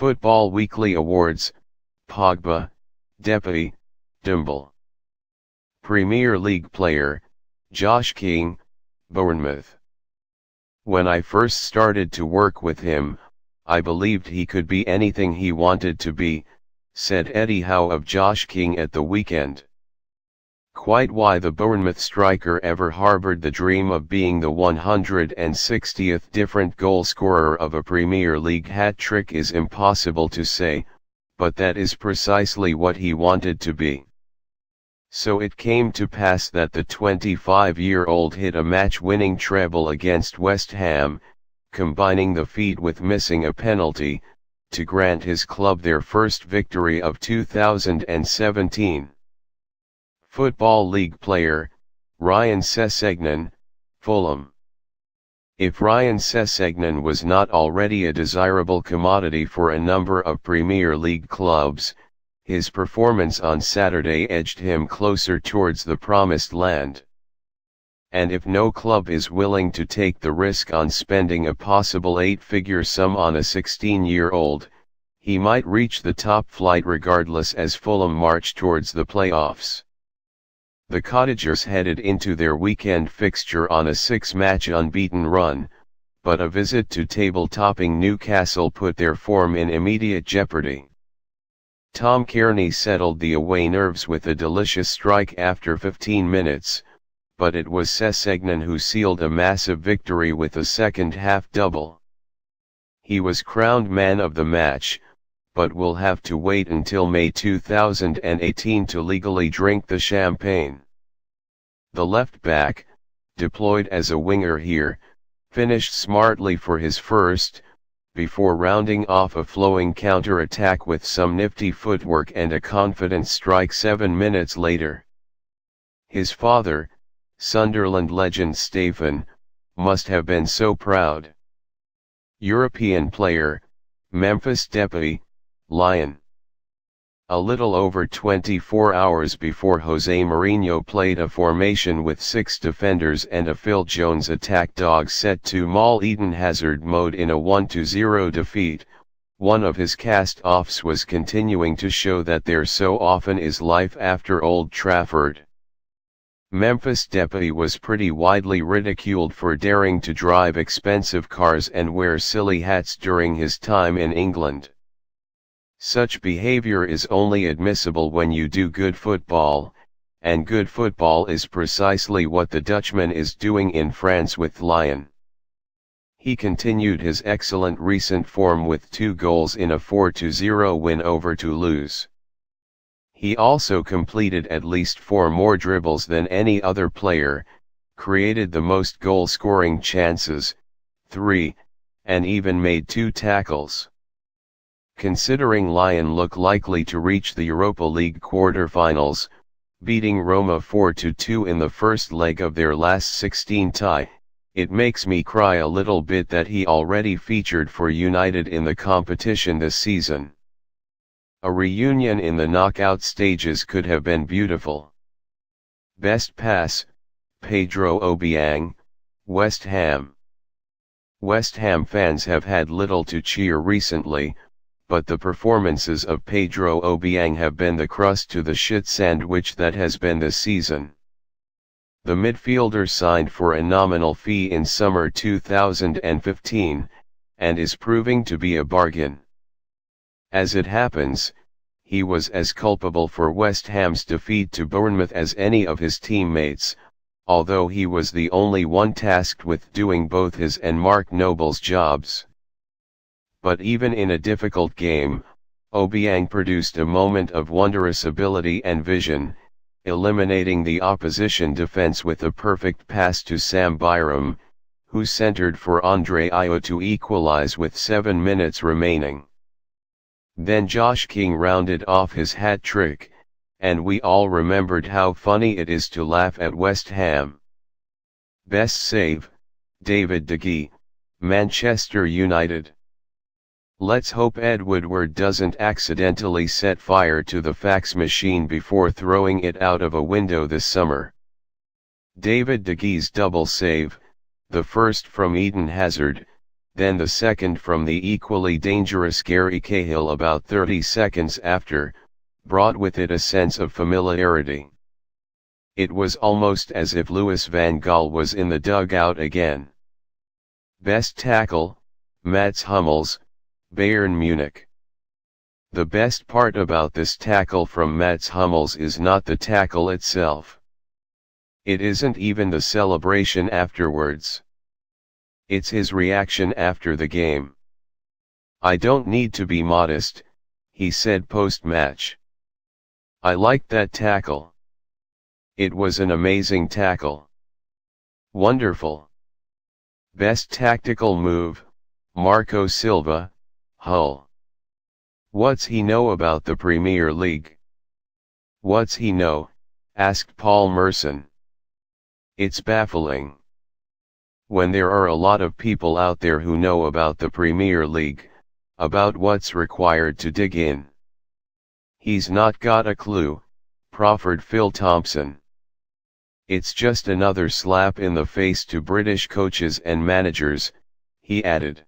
Football Weekly Awards, Pogba, Depay, Dembele. Premier League player, Josh King, Bournemouth. When I first started to work with him, I believed he could be anything he wanted to be, said Eddie Howe of Josh King at the weekend. Quite why the Bournemouth striker ever harbored the dream of being the 160th different goalscorer of a Premier League hat-trick is impossible to say, but that is precisely what he wanted to be. So it came to pass that the 25-year-old hit a match-winning treble against West Ham, combining the feat with missing a penalty, to grant his club their first victory of 2017. Football League player, Ryan Sessegnon, Fulham. If Ryan Sessegnon was not already a desirable commodity for a number of Premier League clubs, his performance on Saturday edged him closer towards the promised land. And if no club is willing to take the risk on spending a possible 8-figure sum on a 16-year-old, he might reach the top flight regardless as Fulham march towards the playoffs. The Cottagers headed into their weekend fixture on a 6-match unbeaten run, but a visit to table-topping Newcastle put their form in immediate jeopardy. Tom Kearney settled the away nerves with a delicious strike after 15 minutes, but it was Sessegnon who sealed a massive victory with a second-half double. He was crowned man of the match, but will have to wait until May 2018 to legally drink the champagne. The left-back, deployed as a winger here, finished smartly for his first, before rounding off a flowing counter-attack with some nifty footwork and a confident strike 7 minutes later. His father, Sunderland legend Stephen, must have been so proud. European player, Memphis Depay, Lyon. A little over 24 hours before Jose Mourinho played a formation with 6 defenders and a Phil Jones attack dog set to maul Eden Hazard mode in a 1-0 defeat, one of his cast-offs was continuing to show that there so often is life after Old Trafford. Memphis Depay was pretty widely ridiculed for daring to drive expensive cars and wear silly hats during his time in England. Such behavior is only admissible when you do good football, and good football is precisely what the Dutchman is doing in France with Lyon. He continued his excellent recent form with 2 goals in a 4-0 win over Toulouse. He also completed at least 4 more dribbles than any other player, created the most goal-scoring chances, 3, and even made 2 tackles. Considering Lyon look likely to reach the Europa League quarter-finals, beating Roma 4-2 in the first leg of their last 16 tie, it makes me cry a little bit that he already featured for United in the competition this season. A reunion in the knockout stages could have been beautiful. Best pass, Pedro Obiang, West Ham. West Ham fans have had little to cheer recently, but the performances of Pedro Obiang have been the crust to the shit sandwich that has been this season. The midfielder signed for a nominal fee in summer 2015, and is proving to be a bargain. As it happens, he was as culpable for West Ham's defeat to Bournemouth as any of his teammates, although he was the only one tasked with doing both his and Mark Noble's jobs. But even in a difficult game, Obiang produced a moment of wondrous ability and vision, eliminating the opposition defense with a perfect pass to Sam Byram, who centered for Andre Ayew to equalize with 7 minutes remaining. Then Josh King rounded off his hat trick, and we all remembered how funny it is to laugh at West Ham. Best save, David De Gea, Manchester United. Let's hope Ed Woodward doesn't accidentally set fire to the fax machine before throwing it out of a window this summer. David De Gea's double save, the first from Eden Hazard, then the second from the equally dangerous Gary Cahill about 30 seconds after, brought with it a sense of familiarity. It was almost as if Louis van Gaal was in the dugout again. Best tackle, Mats Hummels, Bayern Munich. The best part about this tackle from Mats Hummels is not the tackle itself. It isn't even the celebration afterwards. It's his reaction after the game. "I don't need to be modest," he said post-match. "I liked that tackle. It was an amazing tackle. Wonderful." Best tactical move, Marco Silva, Hull. What's he know about the Premier League? What's he know? Asked Paul Merson. It's baffling. When there are a lot of people out there who know about the Premier League, about what's required to dig in. He's not got a clue, proffered Phil Thompson. It's just another slap in the face to British coaches and managers, he added.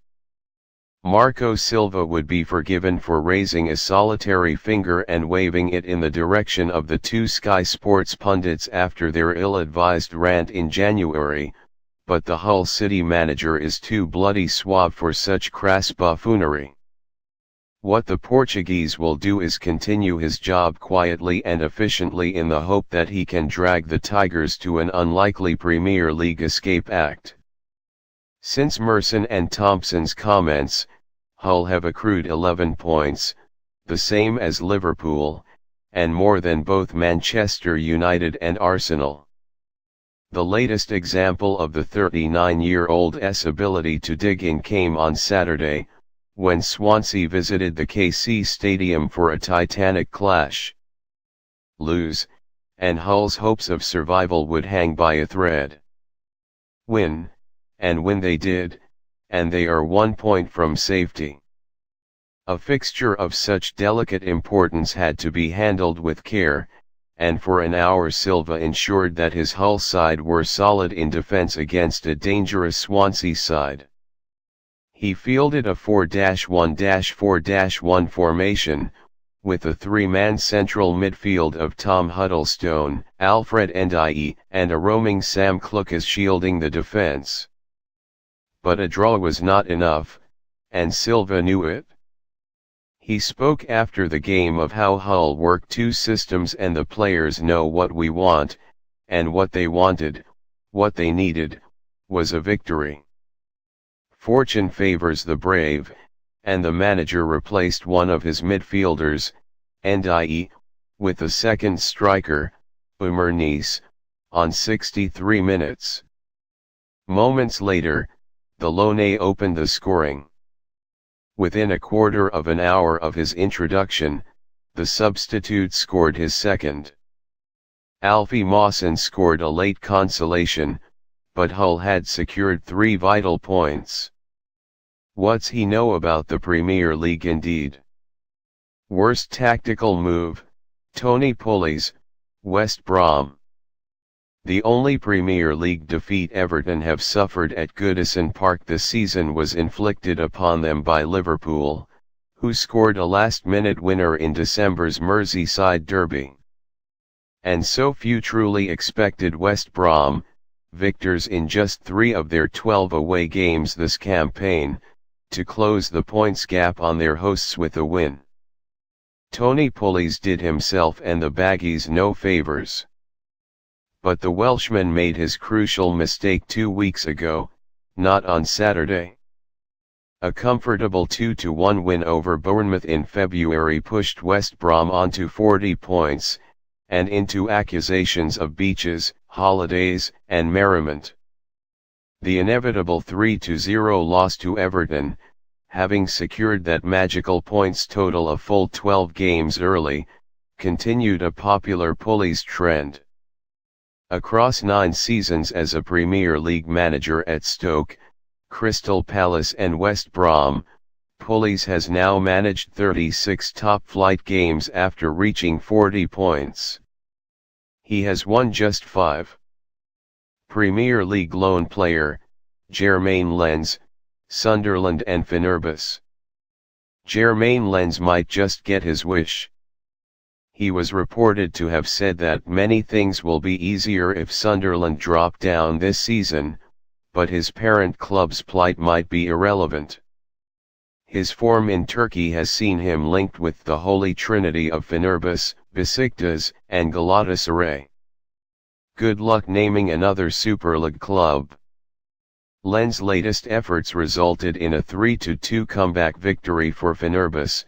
Marco Silva would be forgiven for raising a solitary finger and waving it in the direction of the two Sky Sports pundits after their ill-advised rant in January, but the Hull City manager is too bloody suave for such crass buffoonery. What the Portuguese will do is continue his job quietly and efficiently in the hope that he can drag the Tigers to an unlikely Premier League escape act. Since Merson and Thompson's comments, Hull have accrued 11 points, the same as Liverpool, and more than both Manchester United and Arsenal. The latest example of the 39-year-old's ability to dig in came on Saturday, when Swansea visited the KC Stadium for a titanic clash. Lose, and Hull's hopes of survival would hang by a thread. Win, and win they did, and they are 1 point from safety. A fixture of such delicate importance had to be handled with care, and for an hour Silva ensured that his Hull side were solid in defence against a dangerous Swansea side. He fielded a 4-1-4-1 formation, with a three-man central midfield of Tom Huddlestone, Alfred Ndiaye, and a roaming Sam Clucas shielding the defence. But a draw was not enough, and Silva knew it. He spoke after the game of how Hull work two systems and the players know what we want, and what they wanted, what they needed, was a victory. Fortune favors the brave, and the manager replaced one of his midfielders, Ndiaye, with the second striker, Umar Nice, on 63 minutes. Moments later, the Lone opened the scoring. Within a quarter of an hour of his introduction, the substitute scored his second. Alfie Mawson scored a late consolation, but Hull had secured 3 vital points. What's he know about the Premier League indeed? Worst tactical move, Tony Pulis, West Brom. The only Premier League defeat Everton have suffered at Goodison Park this season was inflicted upon them by Liverpool, who scored a last-minute winner in December's Merseyside derby. And so few truly expected West Brom, victors in just 3 of their 12 away games this campaign, to close the points gap on their hosts with a win. Tony Pulis did himself and the Baggies no favours. But the Welshman made his crucial mistake 2 weeks ago, not on Saturday. A comfortable 2-1 win over Bournemouth in February pushed West Brom onto 40 points, and into accusations of beaches, holidays, and merriment. The inevitable 3-0 loss to Everton, having secured that magical points total a full 12 games early, continued a popular Pulis trend. Across 9 seasons as a Premier League manager at Stoke, Crystal Palace and West Brom, Pulis has now managed 36 top-flight games after reaching 40 points. He has won just 5. Premier League lone player, Jermaine Lens, Sunderland and Fenerbahce. Jermaine Lens might just get his wish. He was reported to have said that many things will be easier if Sunderland drop down this season, but his parent club's plight might be irrelevant. His form in Turkey has seen him linked with the holy trinity of Fenerbahce, Besiktas, and Galatasaray. Good luck naming another Super League club. Lens' latest efforts resulted in a 3-2 comeback victory for Fenerbahce,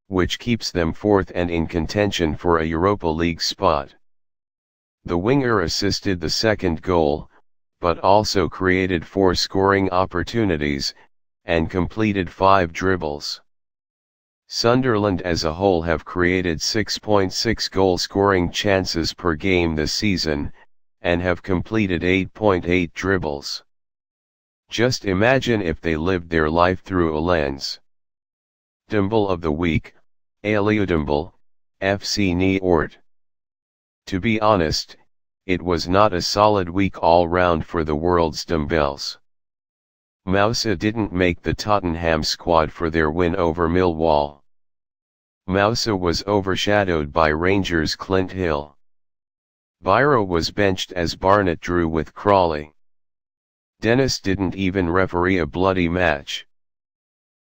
which keeps them fourth and in contention for a Europa League spot. The winger assisted the second goal, but also created 4 scoring opportunities, and completed 5 dribbles. Sunderland as a whole have created 6.6 goal-scoring chances per game this season, and have completed 8.8 dribbles. Just imagine if they lived their life through a lens. Dembele of the week, Aliou Dembele, FC Niort. To be honest, it was not a solid week all round for the world's Dembeles. Moussa didn't make the Tottenham squad for their win over Millwall. Moussa was overshadowed by Rangers' Clint Hill. Biro was benched as Barnett drew with Crawley. Dennis didn't even referee a bloody match.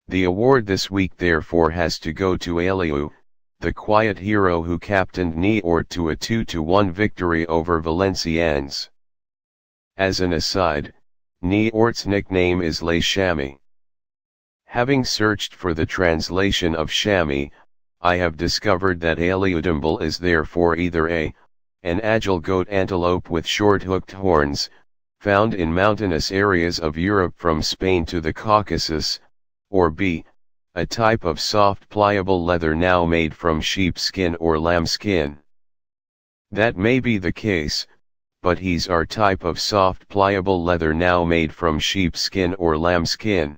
The award this week therefore has to go to Aliou, the quiet hero who captained Niort to a 2-1 victory over Valenciennes. As an aside, Niort's nickname is Les Chamois. Having searched for the translation of chamois, I have discovered that Aliou Dembele is therefore either an agile goat antelope with short hooked horns, found in mountainous areas of Europe from Spain to the Caucasus, or b. a type of soft pliable leather now made from sheepskin or lambskin. That may be the case, but he's our type of soft pliable leather now made from sheepskin or lambskin.